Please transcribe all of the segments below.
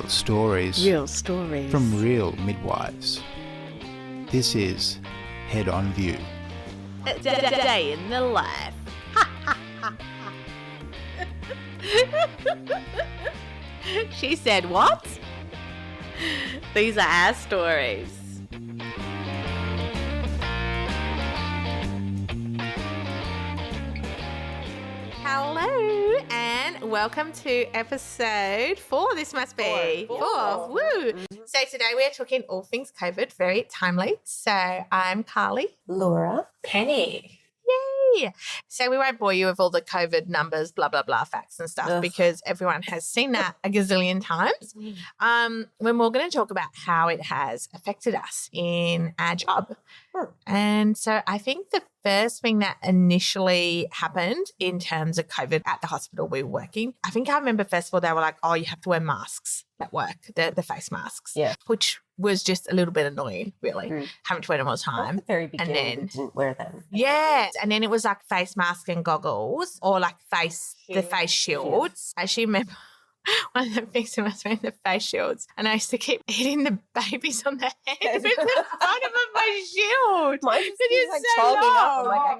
stories Real stories. from real midwives. This is Head on View. Day in the life. She said, what? These are our stories. Hello and welcome to episode 4. This must be 4. Woo! So today we are talking all things COVID, very timely. So I'm Carly. Laura. Penny. Yay! So we won't bore you with all the COVID numbers, blah, blah, blah, facts and stuff because everyone has seen that a gazillion times. We're more going to talk about how it has affected us in our job. And so I think the first thing that initially happened in terms of COVID at the hospital we were working, I think I remember first of all they were like, oh, you have to wear masks at work, the face masks, which was just a little bit annoying, really, having to wear them all the time. At the very beginning, and then, we didn't wear them. Yes, and then it was like face mask and goggles or like the face shields. I actually remember one of the things I was wearing the face shields and I used to keep hitting the babies on the head with the front of my shield. Mine It like is so fogging up. long.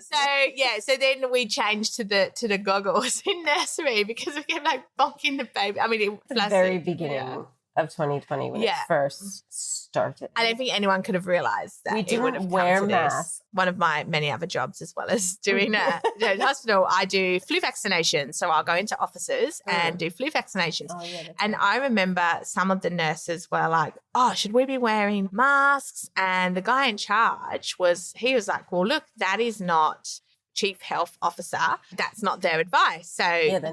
So then we changed to the goggles in nursery because we kept like bonking the baby. I mean, the very beginning of 2020 when it first started. I don't think anyone could have realised that. We it would have didn't wear masks. One of my many other jobs, as well as doing a hospital, I do flu vaccinations. So I'll go into offices and do flu vaccinations. Oh, yeah, and I remember some of the nurses were like, oh, should we be wearing masks? And the guy in charge was like, well, look, that is not chief health officer. That's not their advice. So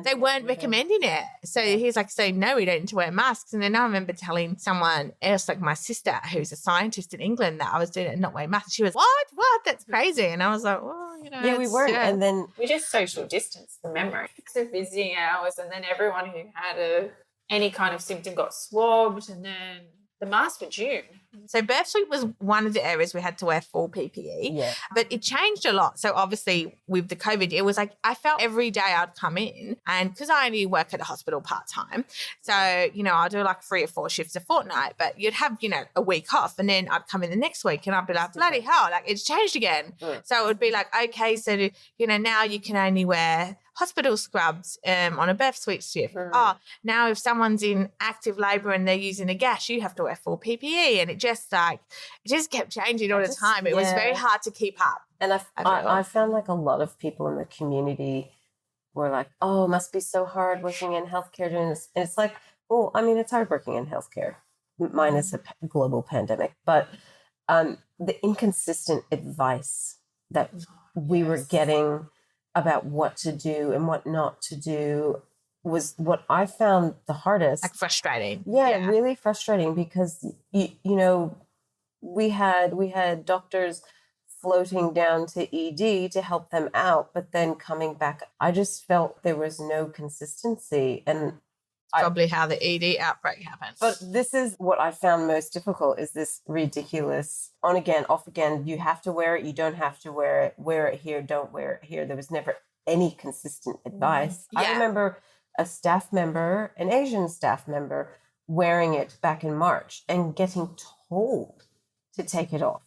they weren't recommending it. So he's like, so no, we don't need to wear masks. And then I remember telling someone else, like my sister, who's a scientist in England, that I was doing it and not wearing masks. She was, what? That's crazy. And I was like, well, yeah, we weren't. And then we just social distance the memory. So visiting hours, and then everyone who had any kind of symptom got swabbed, and then the masks were June. So birth suite was one of the areas we had to wear full PPE, but it changed a lot. So obviously with the COVID, it was like I felt every day I'd come in, and because I only work at a hospital part-time, so, I'll do like 3 or 4 shifts a fortnight, but you'd have, a week off, and then I'd come in the next week and I'd be like, bloody hell, like it's changed again. So it would be like, okay, so, now you can only wear hospital scrubs on a birth suite shift. Oh, now if someone's in active labour and they're using a gas, you have to wear full PPE. And it just kept changing all the time. It was very hard to keep up. And I found like a lot of people in the community were like, oh, it must be so hard working in healthcare doing this. And it's like, well, I mean, it's hard working in healthcare, minus a global pandemic. But the inconsistent advice that we were getting about what to do and what not to do was what I found the hardest. Like frustrating. Yeah, really frustrating because, we had doctors floating down to ED to help them out, but then coming back, I just felt there was no consistency. And probably how the ED outbreak happened. But this is what I found most difficult is this ridiculous on again, off again. You have to wear it. You don't have to wear it here. Don't wear it here. There was never any consistent advice. I remember an Asian staff member wearing it back in March and getting told to take it off.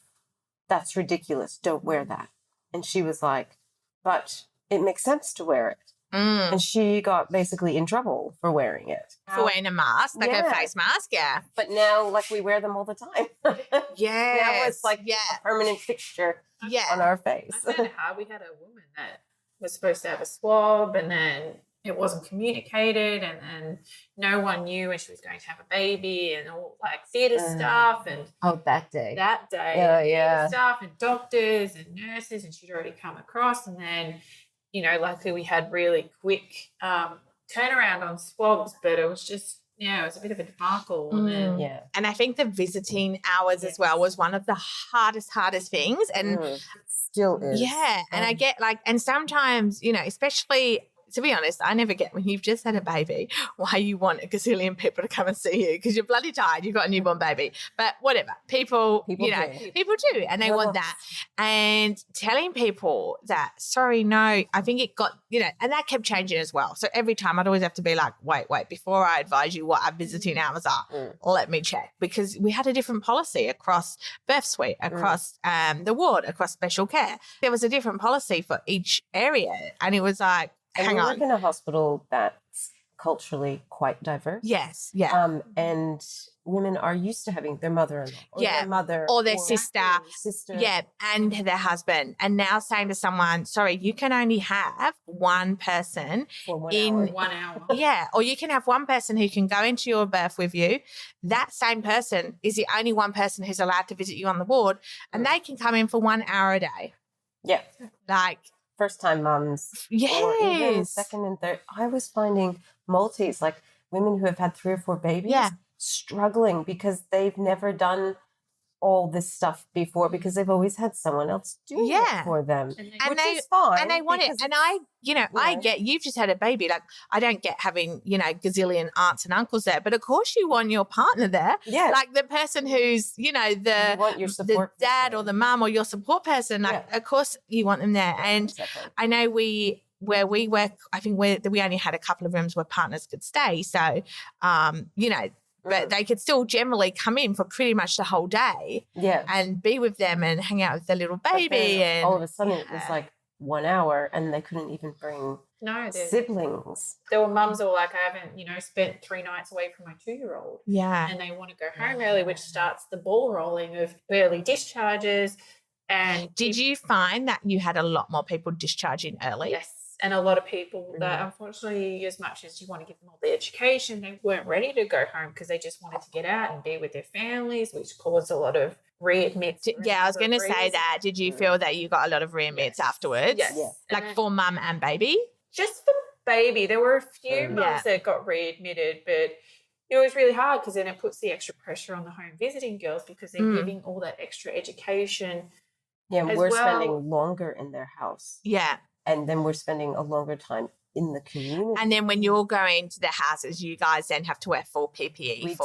That's ridiculous. Don't wear that. And she was like, but it makes sense to wear it. And she got basically in trouble for wearing it. For wearing a mask, like a face mask, But now, like, we wear them all the time. Now it's like a permanent fixture on our face. I found it hard. We had a woman that was supposed to have a swab, and then it wasn't communicated, and no one knew when she was going to have a baby, and all like theatre stuff. And that day. Theatre stuff and doctors and nurses, and she'd already come across, and then luckily we had really quick turnaround on swabs, but it was just, it was a bit of a debacle. And I think the visiting hours as well was one of the hardest things. And still is. Yeah. And I get and sometimes, especially to be honest, I never get when you've just had a baby, why you want a gazillion people to come and see you because you're bloody tired. You've got a newborn baby. But whatever. People do. And they want that. And telling people that, sorry, no, I think it got, and that kept changing as well. So every time I'd always have to be like, wait, before I advise you what our visiting hours are, let me check. Because we had a different policy across birth suite, across the ward, across special care. There was a different policy for each area. And it was like, hang on. We work in a hospital that's culturally quite diverse. Yes, yeah. And women are used to having their mother-in-law or their mother or their sister. Yeah, and their husband. And now saying to someone, sorry, you can only have one person for 1 in hour. 1 hour. Yeah, or you can have one person who can go into your birth with you. That same person is the only one person who's allowed to visit you on the ward, and they can come in for 1 hour a day. Yeah. Like first-time mums. Yes. Or even second and third. I was finding multis, like women who have had 3 or 4 babies, struggling because they've never done all this stuff before because they've always had someone else doing it for them. Which is fine. And they want it. And I get, you've just had a baby. Like, I don't get having, gazillion aunts and uncles there, but of course you want your partner there. Yeah. Like the person who's, you want your support the dad or the mum or your support person. Like, of course you want them there. And I know where we work, I think we only had a couple of rooms where partners could stay. So, but they could still generally come in for pretty much the whole day and be with them and hang out with their little baby. And all of a sudden it was like 1 hour and they couldn't even bring siblings. There were mums who were like, I haven't, spent 3 nights away from my 2-year-old. Yeah. And they want to go home early, which starts the ball rolling of early discharges. And did you find that you had a lot more people discharging early? Yes. And a lot of people that unfortunately, as much as you want to give them all the education, they weren't ready to go home because they just wanted to get out and be with their families, which caused a lot of readmits. Yeah, I was going to say that. Did you feel that you got a lot of readmits afterwards? Yes. Yeah. Like for mum and baby? Just for baby. There were a few mums that got readmitted, but it was really hard because then it puts the extra pressure on the home visiting girls because they're giving all that extra education. Yeah, and we're spending longer in their house. Yeah. And then we're spending a longer time in the community. And then when you're going to the houses, you guys then have to wear full PPE We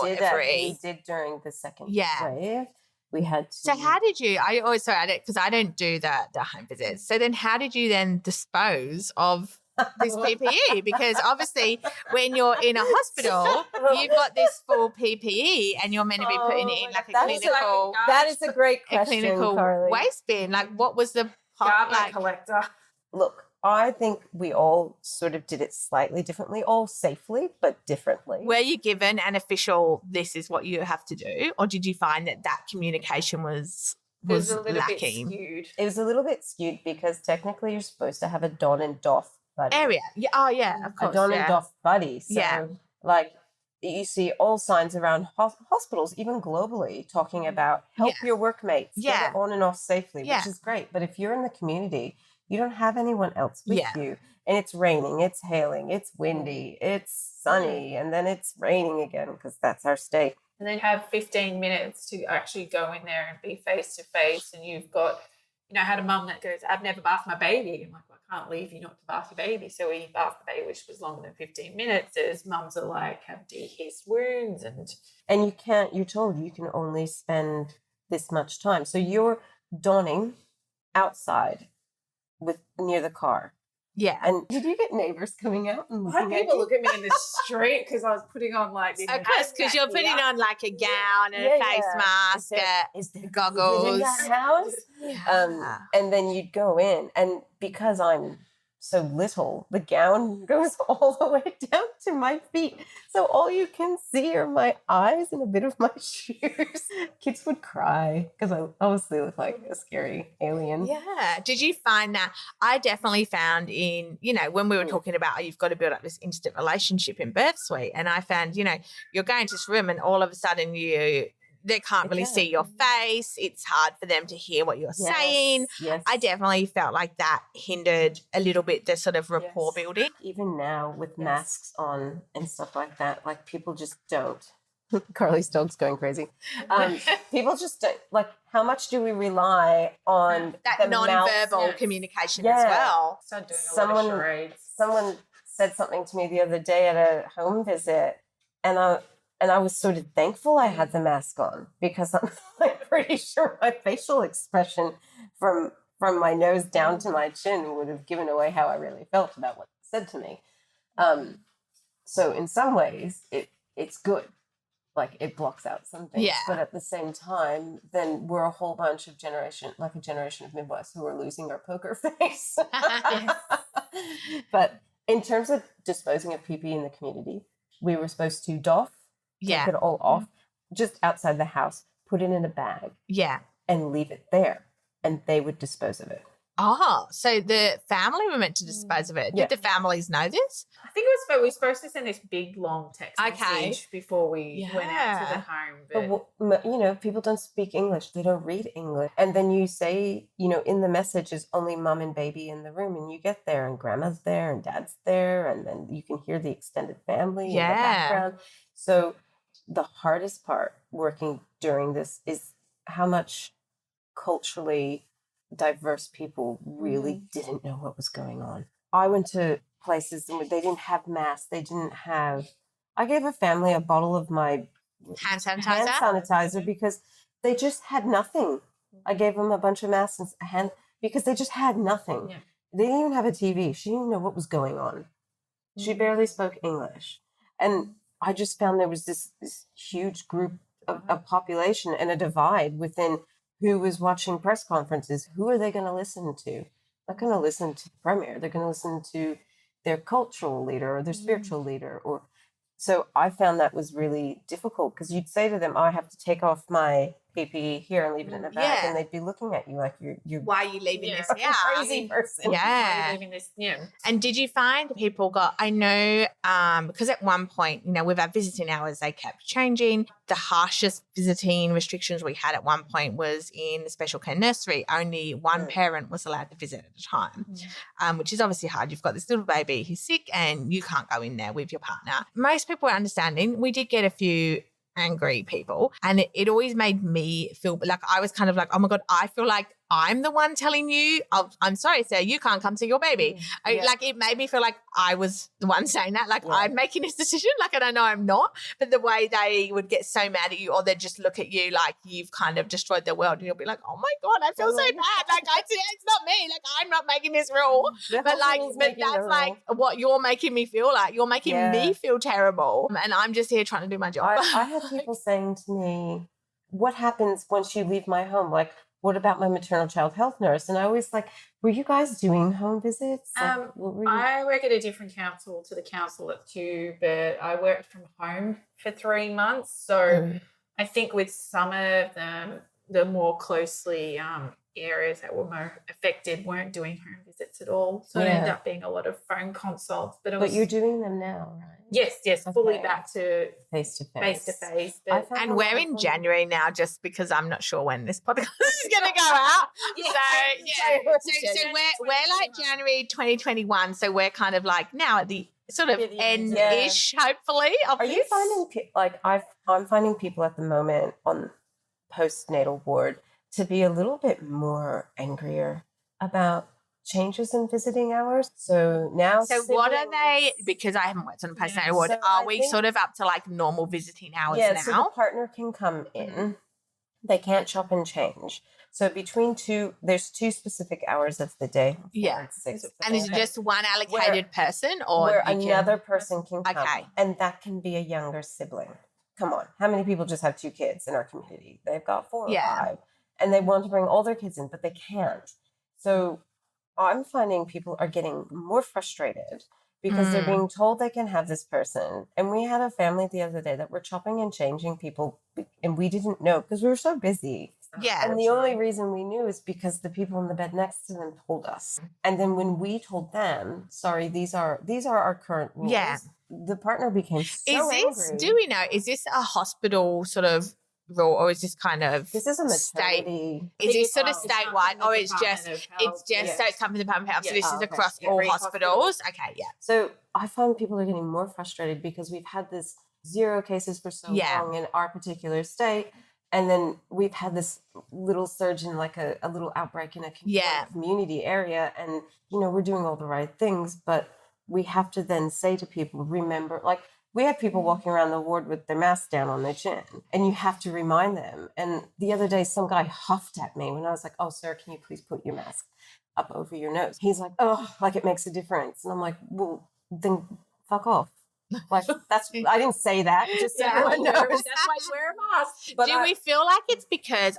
did during the second wave. We had to. So how did you, I always say it because I don't do the home visits. So then how did you then dispose of this PPE? Because obviously when you're in a hospital, you've got this full PPE and you're meant to be putting it in like a clinical. That is a great question, clinical Carly. waste bin. Like what was the garbage collector? Look, I think we all sort of did it slightly differently, all safely, but differently. Were you given an official, this is what you have to do? Or did you find that communication was lacking? It was a little bit skewed because technically you're supposed to have a don and doff buddy. Area. Yeah. Oh, yeah, of course. A don and doff buddy. So, like, you see all signs around hospitals, even globally, talking about help your workmates get on and off safely, which is great. But if you're in the community, you don't have anyone else with you. And it's raining, it's hailing, it's windy, it's sunny, and then it's raining again because that's our state. And then have 15 minutes to actually go in there and be face to face. And you've got, I had a mum that goes, I've never bathed my baby. I'm like, well, I can't leave you not to bath your baby. So we bathed the baby, which was longer than 15 minutes. As mums are like, have dehisced wounds. And you're told you can only spend this much time. So you're donning outside near the car. Yeah. And did you get neighbors coming out and looking at you? Look at me in the street because I was putting on like this. Of course, because you're putting on like a gown and a face mask, is there goggles. In that house? And then you'd go in, and because I'm so little, the gown goes all the way down to my feet. So all you can see are my eyes and a bit of my shoes. Kids would cry because I obviously look like a scary alien. Yeah. Did you find that? I definitely found when we were talking about you've got to build up this instant relationship in birth suite, and I found, you're going to this room and all of a sudden they can't really see your face. It's hard for them to hear what you're saying. Yes. I definitely felt like that hindered a little bit the sort of rapport building. Even now with masks on and stuff like that, like people just don't. Carly's dog's going crazy. People just don't, like, how much do we rely on that non-verbal communication as well? Start doing a lot of charades. Someone said something to me the other day at a home visit, and I was sort of thankful I had the mask on, because I'm like pretty sure my facial expression from my nose down to my chin would have given away how I really felt about what they said to me. So in some ways it's good. Like, it blocks out some things. Yeah. But at the same time, then we're a whole bunch of generation of midwives who are losing our poker face. But in terms of disposing of PPE in the community, we were supposed to take it all off, just outside the house, put it in a bag, and leave it there, and they would dispose of it. Oh, so the family were meant to dispose of it. Did the families know this? I think we were supposed to send this big, long text message before we went out to the home. But, you know, people don't speak English. They don't read English. And then you say, you know, in the message is only mom and baby in the room, and you get there and grandma's there and dad's there, and then you can hear the extended family in the background. So the hardest part working during this is how much culturally diverse people really didn't know what was going on. I went to places and they didn't have masks. I gave a family a bottle of my hand sanitizer because they just had nothing. I gave them a bunch of masks and because they just had nothing. Yeah. They didn't even have a TV. She didn't know what was going on. She barely spoke English. And I just found there was this huge group of population and a divide within who was watching press conferences. Who are they going to listen to? They're not going to listen to the premier. They're going to listen to their cultural leader or their spiritual leader. So I found that was really difficult, because you'd say to them, I have to take off my PPE here and leave it in the bag, and they'd be looking at you like you're why are you leaving this here? Crazy person. Yeah. Why are you leaving this? Yeah. And did you find people I know, because at one point, you know, with our visiting hours, they kept changing. The harshest visiting restrictions we had at one point was in the special care nursery. Only one parent was allowed to visit at a time, which is obviously hard. You've got this little baby who's sick and you can't go in there with your partner. Most people were understanding. We did get a few angry people, and it always made me feel like I was kind of like, oh my God, I feel like I'm the one telling you, I'm sorry, sir, you can't come see your baby. Like, it made me feel like I was the one saying that, like I'm making this decision, like, and I know I'm not, but the way they would get so mad at you, or they'd just look at you like you've kind of destroyed their world, and you'll be like, oh my God, I feel so bad, like it's not me, like I'm not making this rule, but that's like what you're making me feel like. You're making me feel terrible, and I'm just here trying to do my job. I had people saying to me, what happens once you leave my home? Like, what about my maternal child health nurse? And I always like, were you guys doing home visits? Like, I work at a different council to the council at 2, but I worked from home for 3 months. So I think with some of them, the more closely areas that were more affected weren't doing home visits at all. So it ended up being a lot of phone consults. But you're doing them now, right? Yes, fully back to face-to-face. And we're in January now, just because I'm not sure when this podcast is going to go out. So we're like January 2021. So we're kind of like now at the sort of end-ish, hopefully. Are you finding, I'm finding people at the moment on postnatal ward to be a little bit more angrier about changes in visiting hours. So what are they, because I haven't worked on a postnatal ward, are we sort of up to like normal visiting hours now? So the partner can come in. They can't chop and change. So there's 2 specific hours of the day. Yeah. And is it just one allocated person, or where another person can come? Okay. And that can be a younger sibling. Come on. How many people just have 2 kids in our community? They've got 4 or 5. And they want to bring all their kids in, but they can't. So I'm finding people are getting more frustrated because they're being told they can have this person. And we had a family the other day that were chopping and changing people, and we didn't know because we were so busy. Yeah. And the only reason we knew is because the people in the bed next to them told us. And then when we told them, sorry, these are our current rules. Yeah. The partner became so angry. Do we know, is this a hospital sort of rule, or is this kind of this is a maternity? Is this sort of statewide, or it's just so it's come from the Department of Health? So this is across all hospitals. Okay, yeah. So I find people are getting more frustrated because we've had this 0 cases for so long in our particular state, and then we've had this little surge in like a little outbreak in a community area, and we're doing all the right things, but we have to then say to people, remember, like we have people walking around the ward with their mask down on their chin, and you have to remind them. And the other day, some guy huffed at me when I was like, oh, sir, can you please put your mask up over your nose? He's like, oh, like it makes a difference. And I'm like, well, then fuck off. Like that's, I didn't say that, just so everyone knows. That's why you wear a mask. But do we feel like it's because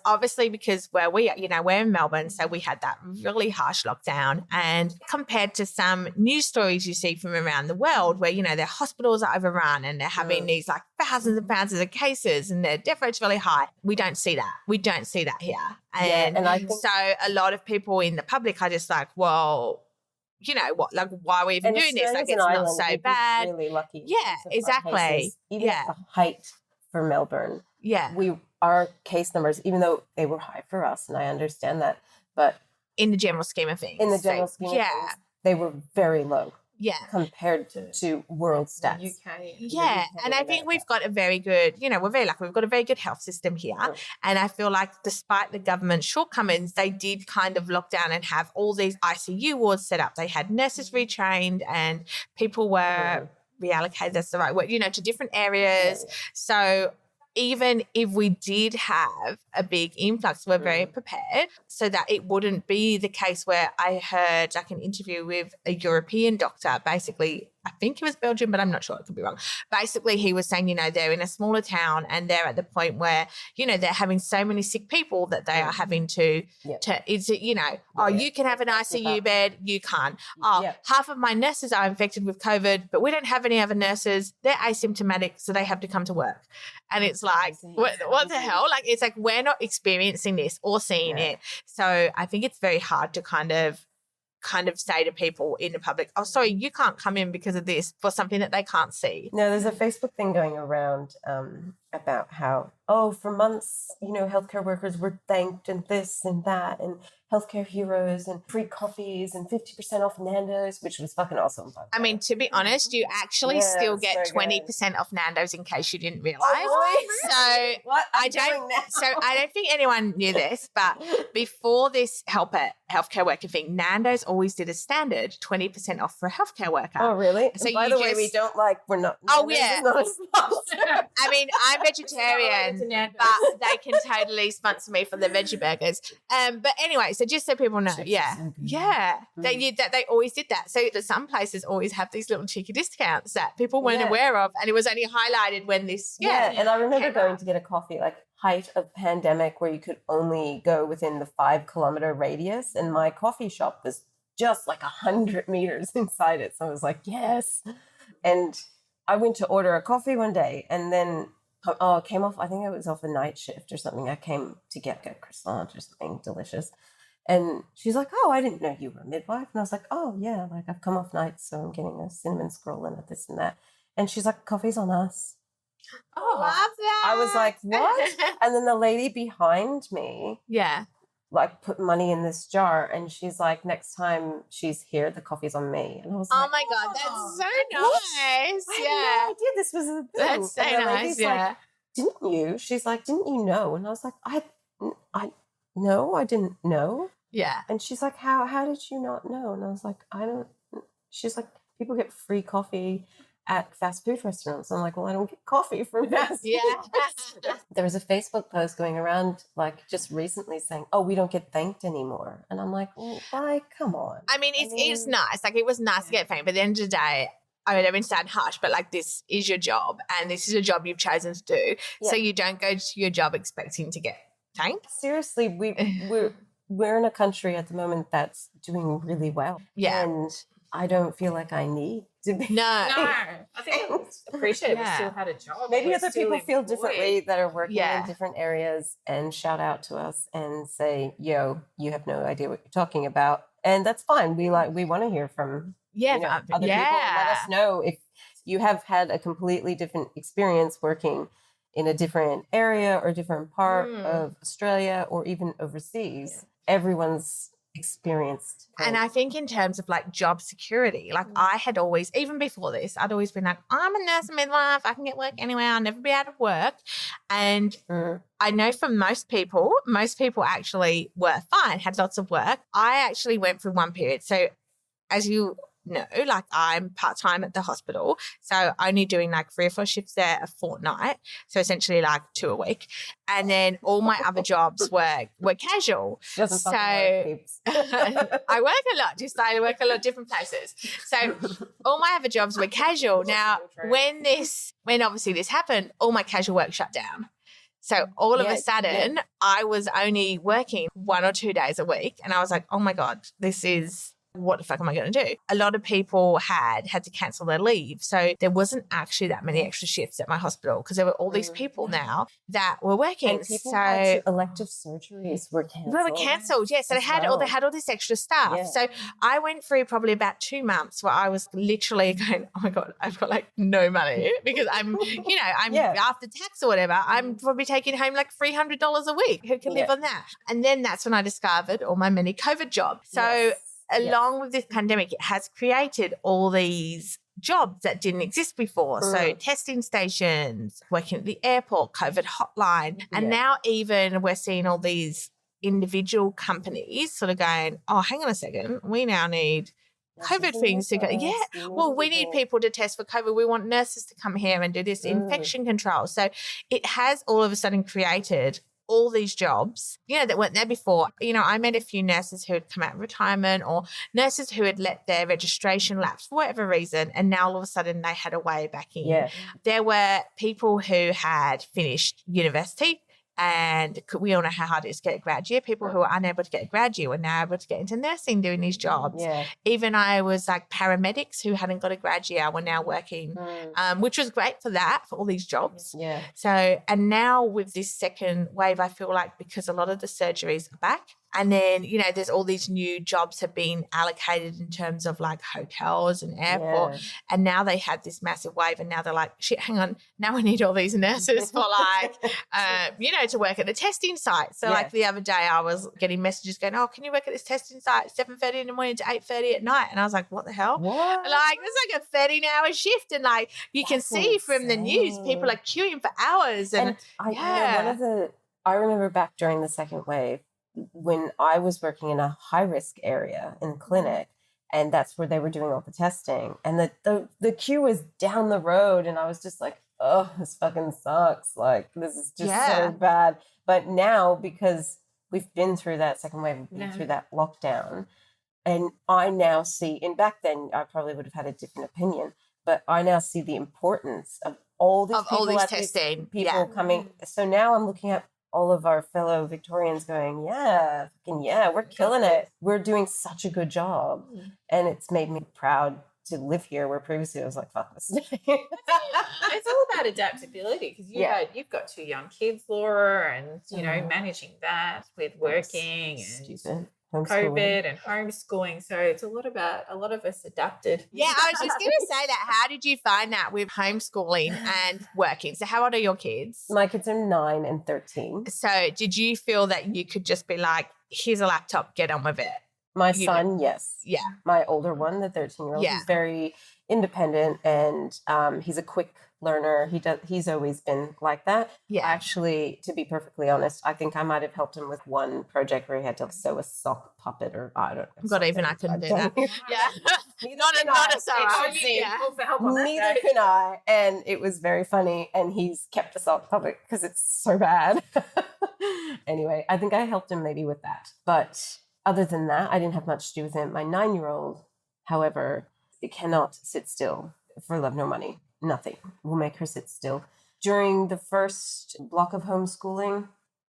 where we are, we're in Melbourne, so we had that really harsh lockdown, and compared to some news stories you see from around the world where, their hospitals are overrun and they're having these like thousands and thousands of cases and their death rate's really high. We don't see that. We don't see that here. And I think so a lot of people in the public are just like, well, what, like, why are we even doing this? Like, it's not so bad. Really lucky. Yeah, exactly. Even at the height for Melbourne. Yeah. Our case numbers, even though they were high for us, and I understand that, but in the general scheme of things. They were very low. Yeah. Compared to world stats. UK. Yeah. And I think we've got a very good, we're very lucky. We've got a very good health system here. Mm. And I feel like despite the government's shortcomings, they did kind of lock down and have all these ICU wards set up. They had nurses retrained and people were reallocated, that's the right word, to different areas. Yeah. So even if we did have a big influx, we're very prepared so that it wouldn't be the case where I heard like an interview with a European doctor, basically, I think it was Belgium, but I'm not sure, it could be wrong. Basically, he was saying, they're in a smaller town and they're at the point where, they're having so many sick people that they are having to you can have an ICU bed, you can't. Half of my nurses are infected with COVID, but we don't have any other nurses. They're asymptomatic, so they have to come to work. And it's like, what the hell? Like, it's like we're not experiencing this or seeing it. So I think it's very hard to kind of say to people in the public, oh, sorry, you can't come in because of this, for something that they can't see. No, there's a Facebook thing going around about how, for months, healthcare workers were thanked and this and that and healthcare heroes and free coffees and 50% off Nando's, which was fucking awesome. I mean, to be honest, you actually still get 20% off Nando's in case you didn't realize. Oh, really? So what? I don't think anyone knew this, but before this healthcare worker thing, Nando's always did a standard 20% off for a healthcare worker. Oh, really? So by the way, we don't we're not. Oh, yeah. I mean, I'm vegetarian, but they can totally sponsor me for the veggie burgers. But anyway, so just so people know, that they always did that. So some places always have these little cheeky discounts that people weren't aware of, and it was only highlighted when this. And I remember going to get a coffee, like height of pandemic, where you could only go within the 5-kilometer radius, and my coffee shop was just like 100 meters inside it. So I was like, yes. And I went to order a coffee one day, and then it came off, I think it was off a night shift or something. I came to get a croissant or something delicious. And she's like, oh, I didn't know you were a midwife. And I was like, oh, yeah, like I've come off nights, so I'm getting a cinnamon scroll and this and that. And she's like, coffee's on us. Oh, love that. I was like, what? And then the lady behind me, like put money in this jar, and she's like, next time she's here, the coffee's on me. And I was like, my God, that's so nice. I had no idea this was a thing. That's so nice, like, didn't you? She's like, didn't you know? And I was like, no, I didn't know. Yeah. And she's like, how did you not know? And I was like, she's like, people get free coffee at fast food restaurants. I'm like, well, I don't get coffee from fast food restaurants. There was a Facebook post going around like just recently saying, oh, we don't get thanked anymore. And I'm like, well, come on. I mean, it's nice. Like, it was nice to get thanked, but at the end of the day, I mean, I don't sound harsh, but like, this is your job and this is a job you've chosen to do. Yeah. So you don't go to your job expecting to get thanked. Seriously, we're in a country at the moment that's doing really well. Yeah. And I don't feel like I need to be. No. I think it's appreciated we still had a job. Maybe other people feel differently that are working in different areas, and shout out to us and say, yo, you have no idea what you're talking about. And that's fine. We want to hear from other people. Let us know if you have had a completely different experience working in a different area or different part of Australia or even overseas. Everyone's experienced. And I think in terms of like job security, like I had always, even before this, I'd always been like, I'm a nurse and midwife, I can get work anywhere, I'll never be out of work. And I know from most people actually were fine, had lots of work. I actually went through one period. So as you No, like I'm part-time at the hospital. So only doing like 3 or 4 shifts there a fortnight. So essentially like 2 a week. And then all my other jobs were casual. Doesn't So fucking work, peeps. I work a lot, I work a lot of different places. So all my other jobs were casual. Now, when obviously this happened, all my casual work shut down. So all of a sudden, I was only working 1 or 2 days a week. And I was like, oh my God, what the fuck am I going to do? A lot of people had to cancel their leave. So there wasn't actually that many extra shifts at my hospital because there were all these people now that were working. And people had elective surgeries were cancelled. They were cancelled, yes. So they had all this extra stuff. Yeah. So I went through probably about 2 months where I was literally going, oh my God, I've got like no money because I'm after tax or whatever, I'm probably taking home like $300 a week. Who can live on that? And then that's when I discovered all my many COVID jobs. So along with this pandemic, it has created all these jobs that didn't exist before. So testing stations, working at the airport, COVID hotline. And now even we're seeing all these individual companies sort of going, oh, hang on a second, we now need COVID things to go. Yeah. Well, we need people to test for COVID. We want nurses to come here and do this infection control. So it has all of a sudden created all these jobs, that weren't there before. I met a few nurses who had come out of retirement or nurses who had let their registration lapse for whatever reason, and now all of a sudden they had a way back in. Yeah. There were people who had finished university, and we all know how hard it is to get a grad year. People who are unable to get a grad year were now able to get into nursing doing these jobs. Yeah. Even I was like paramedics who hadn't got a grad year were now working, which was great for all these jobs. Yeah. So, and now with this second wave, I feel like because a lot of the surgeries are back, and then, there's all these new jobs have been allocated in terms of like hotels and airport. Yeah. And now they had this massive wave and now they're like, shit, hang on. Now we need all these nurses for like, to work at the testing site. So like the other day I was getting messages going, oh, can you work at this testing site 7:30 in the morning to 8:30 at night? And I was like, what the hell? What? Like, it's like a 13-hour shift. And like, you can see from the news, people are queuing for hours. And I remember back during the second wave, when I was working in a high-risk area in the clinic, and that's where they were doing all the testing, and the queue was down the road, and I was just like, oh, this fucking sucks. Like, this is just so bad. But now, because we've been through that second wave, we've been through that lockdown, and I now see, and back then I probably would have had a different opinion, but I now see the importance of all these testing, people coming. So now I'm looking at all of our fellow Victorians going, we're killing it. We're doing such a good job. And it's made me proud to live here, where previously I was like, fuck this. It's all about adaptability because you've got 2 young kids, Laura, and, managing that with working and COVID and homeschooling. So it's a lot of us adapted. Yeah, I was just going to say that. How did you find that with homeschooling and working? So how old are your kids? My kids are 9 and 13. So did you feel that you could just be like, here's a laptop, get on with it? My son, yes. Yeah. My older one, the 13-year-old, he's very independent and he's a quick learner. He's always been like that. Yeah. Actually, to be perfectly honest, I think I might have helped him with one project where he had to sew a sock puppet, or I don't know. God, even I couldn't do that. Yeah. not a sock. Neither can I. And it was very funny. And he's kept the sock puppet because it's so bad. Anyway, I think I helped him maybe with that. But other than that, I didn't have much to do with him. My 9-year-old, however, it cannot sit still for love nor money. Nothing will make her sit still. During the first block of homeschooling,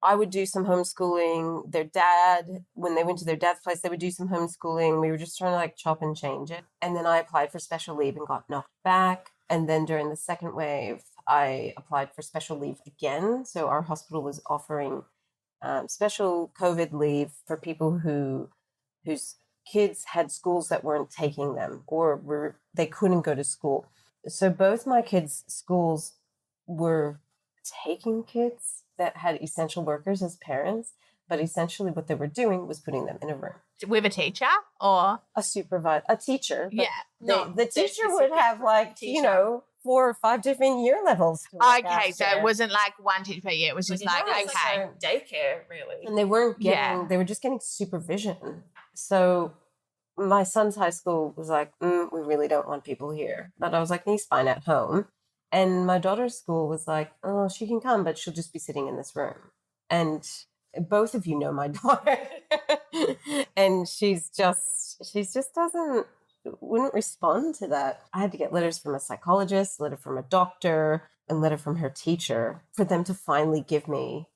I would do some homeschooling. Their dad, when they went to their dad's place, they would do some homeschooling. We were just trying to like chop and change it. And then I applied for special leave and got knocked back. And then during the second wave, I applied for special leave again. So our hospital was offering special COVID leave for people whose kids had schools that weren't taking them or they couldn't go to school. So both my kids' schools were taking kids that had essential workers as parents, but essentially what they were doing was putting them in a room. With a teacher or? A teacher. Yeah. The teacher would have 4 or 5 different year levels. Okay, so it wasn't like one teacher per year. It was just like daycare, really. And they weren't getting, they were just getting supervision. So my son's high school was like, we really don't want people here. But I was like, he's fine at home. And my daughter's school was like, oh, she can come, but she'll just be sitting in this room. And both of you know my daughter. And she's just wouldn't respond to that. I had to get letters from a psychologist, letter from a doctor, and letter from her teacher for them to finally give me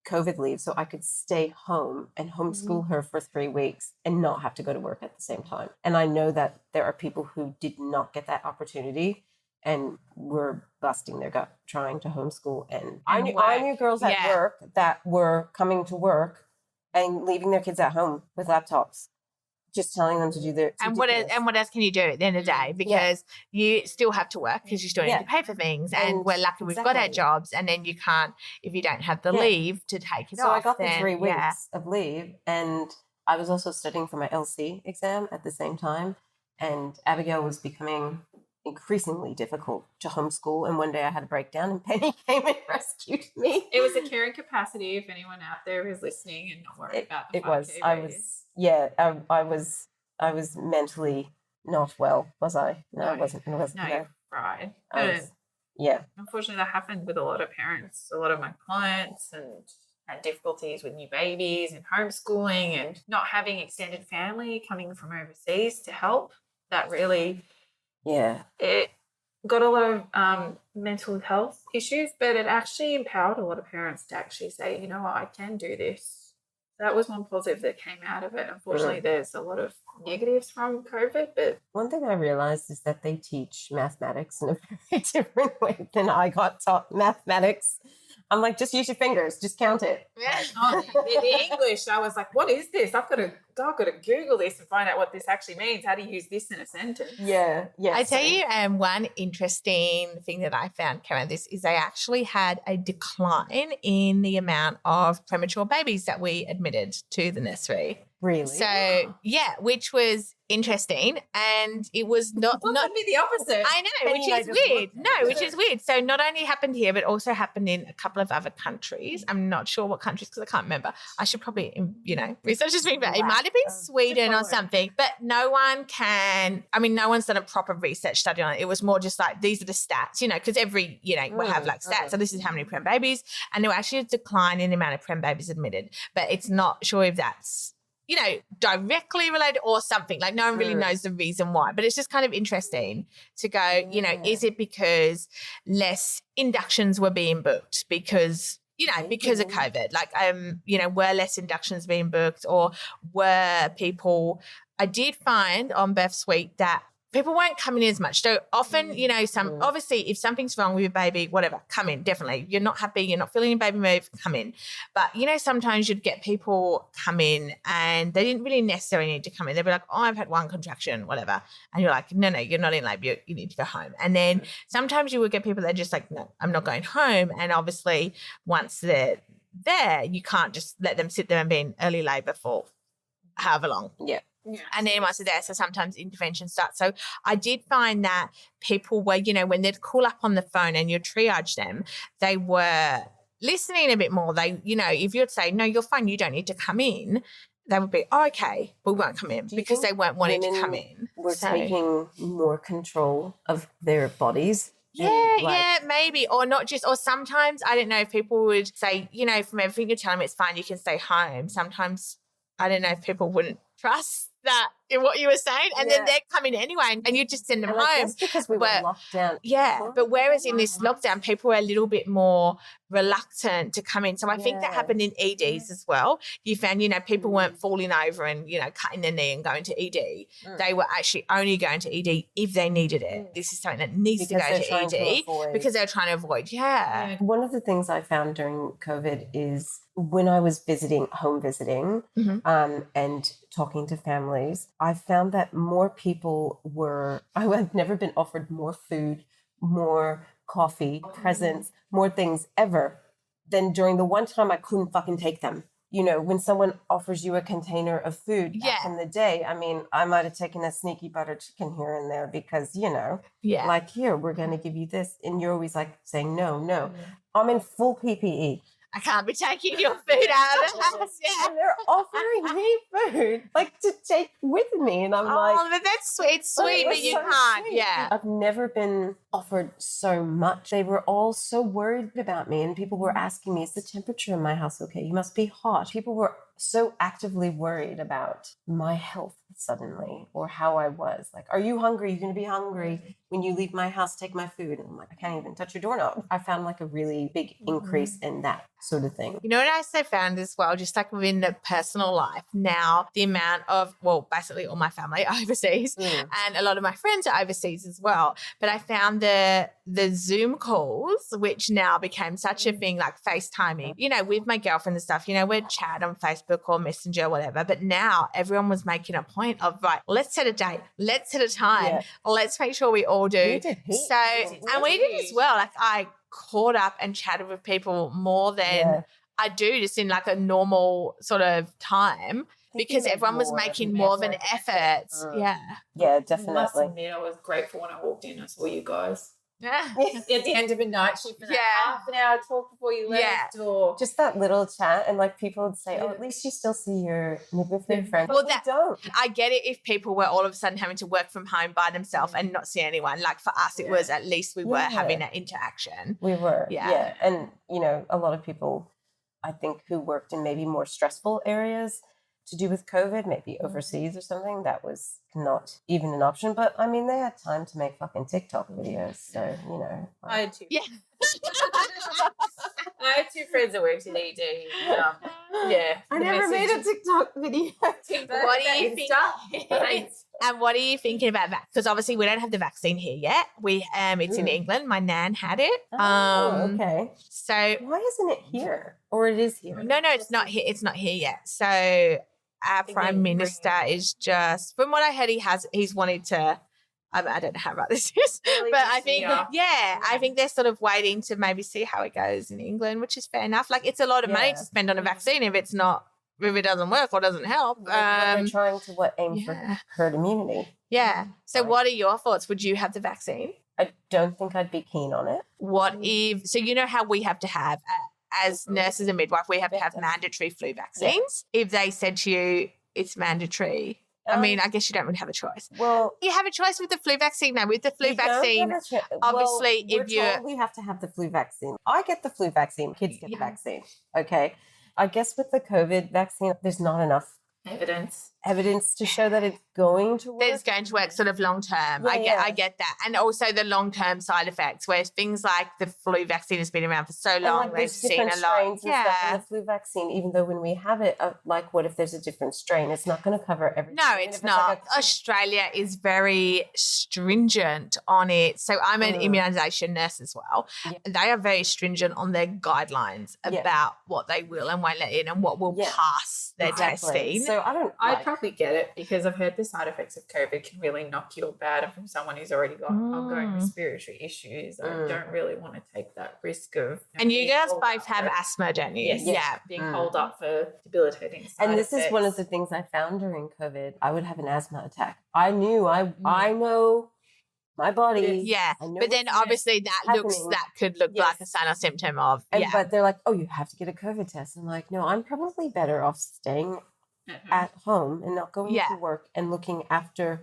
COVID leave so I could stay home and homeschool her for 3 weeks and not have to go to work at the same time. And I know that there are people who did not get that opportunity and were busting their gut trying to homeschool. And I knew girls at work that were coming to work and leaving their kids at home with laptops, just telling them to do their and what else can you do at the end of the day? Because you still have to work because you still need to pay for things, and we're lucky we've got our jobs, and then you can't, if you don't have the leave to take it off. So I got the 3 weeks of leave, and I was also studying for my LC exam at the same time, and Abigail was becoming increasingly difficult to homeschool, and one day I had a breakdown and Penny came and rescued me. It was a caring capacity, if anyone out there is listening and not worried about the 5K I was mentally not well, was I? No, I wasn't. No, you're right. Unfortunately, that happened with a lot of parents. A lot of my clients and had difficulties with new babies and homeschooling and not having extended family coming from overseas to help. That really... it got a lot of mental health issues, but it actually empowered a lot of parents to actually say, you know what, I can do this. That was one positive that came out of it. Unfortunately, there's a lot of negatives from COVID, but one thing I realized is that they teach mathematics in a very different way than I got taught mathematics. I'm like, just use your fingers, just count it. Yeah. The English, I was like, what is this? I've got to Google this and find out what this actually means. How to use this in a sentence? Yeah. I tell you, one interesting thing that I found came out of this is they actually had a decline in the amount of premature babies that we admitted to the nursery. Really? So, which was interesting, and it was not be the opposite. I know, which is weird. Which is weird. So not only happened here, but also happened in a couple of other countries. I'm not sure what countries because I can't remember. I should probably, research this thing, but it might have been Sweden or something. But no one's done a proper research study on it. It was more just like, these are the stats, because every, we'll have like stats. So this is how many prem babies. And there were actually a decline in the amount of prem babies admitted, but it's not sure if that's, directly related or something. Like no one really knows the reason why, but it's just kind of interesting to go, is it because less inductions were being booked because of COVID? Like, were less inductions being booked, or were people, I did find on Birth Suite that people weren't coming in as much. So often, obviously if something's wrong with your baby, whatever, come in, definitely. You're not happy, you're not feeling your baby move, come in. But, sometimes you'd get people come in and they didn't really necessarily need to come in. They'd be like, oh, I've had one contraction, whatever. And you're like, no, you're not in labour, you need to go home. And then sometimes you would get people that are just like, no, I'm not going home. And obviously once they're there, you can't just let them sit there and be in early labour for however long. Yeah. Yeah. And then once they're there, so sometimes intervention starts. So I did find that people were, when they'd call up on the phone and you'd triage them, they were listening a bit more. They, if you'd say, no, you're fine, you don't need to come in, they would be, oh, okay, we won't come in, because they weren't wanting to come in. We're taking more control of their bodies. Yeah, maybe. Or not just, or sometimes, I don't know, if people would say, from everything you're telling me, it's fine, you can stay home. Sometimes, I don't know if people wouldn't trust that in what you were saying, and then they're coming anyway, and you just send them home. Because we were locked down. Yeah, but whereas in this lockdown, people were a little bit more reluctant to come in. So I think that happened in EDs as well. You found, people weren't falling over and, cutting their knee and going to ED. They were actually only going to ED if they needed it. This is something that needs to go to ED because they're trying to avoid. Yeah. One of the things I found during COVID is when I was home visiting, and talking to families, I found that more people I've never been offered more food, more coffee, presents, more things ever than during the one time I couldn't fucking take them. When someone offers you a container of food back in the day, I might have taken a sneaky butter chicken here and there because, like, here, we're going to give you this. And you're always like saying, no. I'm in full PPE. I can't be taking your food out of the house. Yeah. And they're offering me food, like to take with me. And I'm like, but that's sweet. It's sweet, but you so can't. sweet. Yeah. I've never been offered so much. They were all so worried about me, and people were asking me, is the temperature in my house okay? You must be hot. People were so actively worried about my health suddenly, or how I was. Like, are you hungry? You're going to be hungry when you leave my house. Take my food. And I'm like, I can't even touch your doorknob. I found like a really big increase in that sort of thing. You know what I also found as well, just like within the personal life now, the amount of, well, basically all my family are overseas and a lot of my friends are overseas as well. But I found the Zoom calls, which now became such a thing, like FaceTiming, you know, with my girlfriend and stuff, you know, we'd chat on Facebook or Messenger or whatever. But now everyone was making a point of, right, let's set a date, let's set a time, let's make sure we all do. We did heaps. So, and we did as well. Like I caught up and chatted with people more than I do just in like a normal sort of time, because everyone was making more of an effort. Yeah, definitely. I must admit, I was grateful when I walked in. I saw you guys. At the end of a night shift, and half an hour talk before you left, or just that little chat, and like people would say, "Oh, at least you still see your midwifery friend." Well, that don't. I get it if people were all of a sudden having to work from home by themselves and not see anyone. Like for us, it was at least we were having that interaction. We were, and you know, a lot of people, I think, who worked in maybe more stressful areas to do with COVID, maybe overseas or something, that was not even an option. But I mean, they had time to make fucking TikTok videos, so you know. I had two. Yeah. I had two friends that worked in ED. I never made a TikTok video. What do you think? And what are you thinking about that? Because obviously we don't have the vaccine here yet. It's in England. My nan had it. Okay. So why isn't it here? Or it is here? No, it's not here. It's not here yet. So our Prime Minister is just, from what I heard, he's wanted to. I don't know how right this is, but I think, I think they're sort of waiting to maybe see how it goes in England, which is fair enough. Like, it's a lot of money to spend on a vaccine if it doesn't work or doesn't help. They're trying to aim for herd immunity. Yeah. So what are your thoughts? Would you have the vaccine? I don't think I'd be keen on it. What if, so you know how we have to have, as nurses and midwife, we have to have mandatory flu vaccines. If they said to you it's mandatory, I mean, I guess you don't really have a choice. Well, you have a choice with the flu vaccine now. With the flu vaccine, obviously, if we have to have the flu vaccine. I get the flu vaccine. Kids get the vaccine. Okay. I guess with the COVID vaccine, there's not enough evidence to show that it's going to work. That it's going to work sort of long term. I get that. And also the long term side effects, where things like the flu vaccine has been around for so long, they've seen a lot. And stuff in the flu vaccine, even though when we have it, what if there's a different strain? It's not going to cover everything. No, it's not. Australia is very stringent on it. So I'm an immunisation nurse as well. Yeah. They are very stringent on their guidelines about what they will and won't let in and what will pass their testing. So I probably get it, because I've heard the side effects of COVID can really knock you bad. And from someone who's already got ongoing respiratory issues, I don't really want to take that risk of. And you guys both have asthma, don't you? Yes. Yeah. Being holed up for debilitating side And this effects. is one of the things I found during COVID. I would have an asthma attack. I knew, I know my body. Yeah. But then obviously that could look like a sign or symptom of, But they're like, oh, you have to get a COVID test. I'm like, no, I'm probably better off staying at home and not going to work and looking after,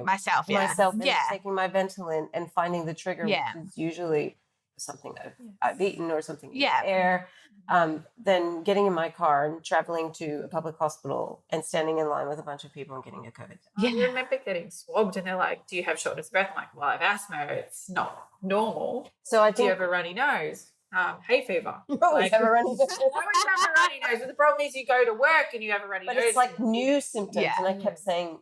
myself and taking my Ventolin and finding the trigger, which is usually something I've eaten or something in the air. Then getting in my car and traveling to a public hospital and standing in line with a bunch of people and getting a COVID test. I remember getting swabbed and they're like, do you have shortness of breath? I'm like, well, I have asthma. It's not normal. So I think, do you have a runny nose? Hay fever. Always have a runny nose. I always have a runny nose, but the problem is you go to work and you have a runny nose. But it's like new symptoms. And I kept saying,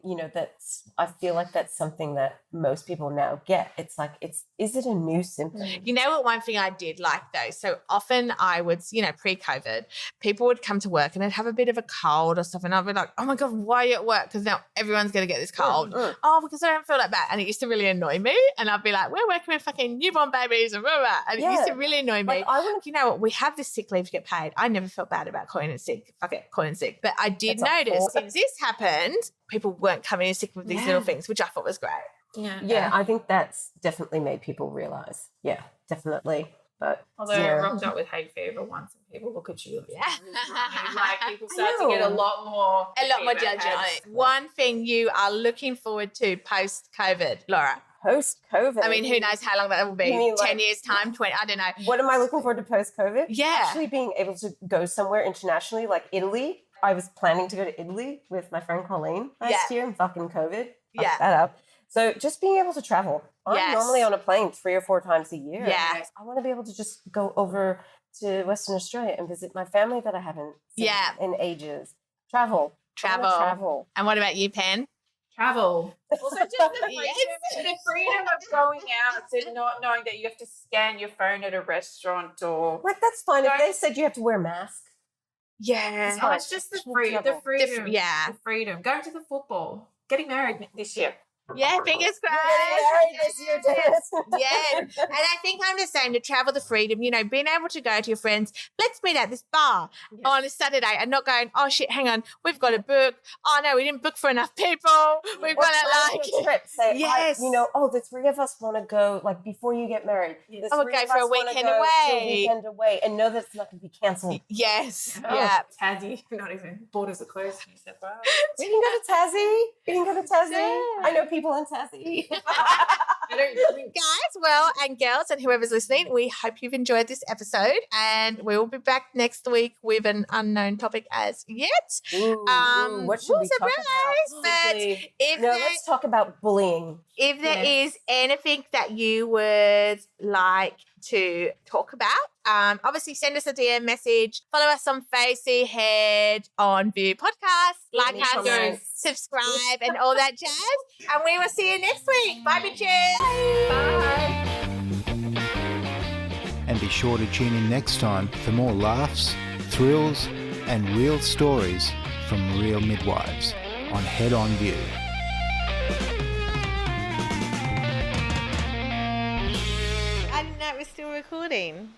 I feel like that's something that most people now get. It's like, is it a new symptom? You know what, one thing I did like though, so often I would, pre-COVID, people would come to work and they'd have a bit of a cold or stuff, and I'd be like, oh my God, why are you at work? Because now everyone's going to get this cold. Oh, because I don't feel that bad. And it used to really annoy me. And I'd be like, we're working with fucking newborn babies and blah, blah, blah. And it used to really annoy me. You know what? We have this sick leave to get paid. I never felt bad about calling in sick. Fuck it, calling sick. But I did notice since this happened, people weren't coming in sick with these little things, which I thought was great. Yeah, I think that's definitely made people realize. Yeah, definitely. But although I rocked up with hay fever once and people look at you like people start to get a lot more judgment. One thing you are looking forward to post-COVID, Laura? Post-COVID? I mean, who knows how long that will be? 10 years time, 20, I don't know. What am I looking forward to post-COVID? Yeah. Actually being able to go somewhere internationally like Italy. I was planning to go to Italy with my friend Colleen last year and fucking COVID fucked that up. So just being able to travel. I'm normally on a plane 3 or 4 times a year. Yeah. I want to be able to just go over to Western Australia and visit my family that I haven't seen in ages. Travel. And what about you, Pen? Travel. Also, just the freedom of going out and not knowing that you have to scan your phone at a restaurant or... Like, that's fine. If they said you have to wear a mask. Yeah. It's just the freedom. The freedom. Going to the football. Getting married this year. Yeah, fingers crossed. Yeah. And I think I'm the same, to travel, the freedom, you know, being able to go to your friends, let's meet at this bar on a Saturday and not going, oh shit, hang on, we've got to book. Oh no, we didn't book for enough people. We've got to like trip. Say, the 3 of us want to go, like, before you get married. We'll go for a weekend away. And know that it's not going to be cancelled. Yes. Oh, yeah. Tassie, not even borders are closed. You said, wow. We can go to Tassie. I know people in Tassie. Guys, well, and girls and whoever's listening, we hope you've enjoyed this episode, and we will be back next week with an unknown topic as yet. What should we talk about? But let's talk about bullying. If there is anything that you would like to talk about, obviously send us a DM message, follow us on Facey Head on View Podcast, like us, subscribe, and all that jazz. And we will see you next week. Bye, bitches. Bye. And be sure to tune in next time for more laughs, thrills, and real stories from real midwives on Head On View. I didn't know it was still recording.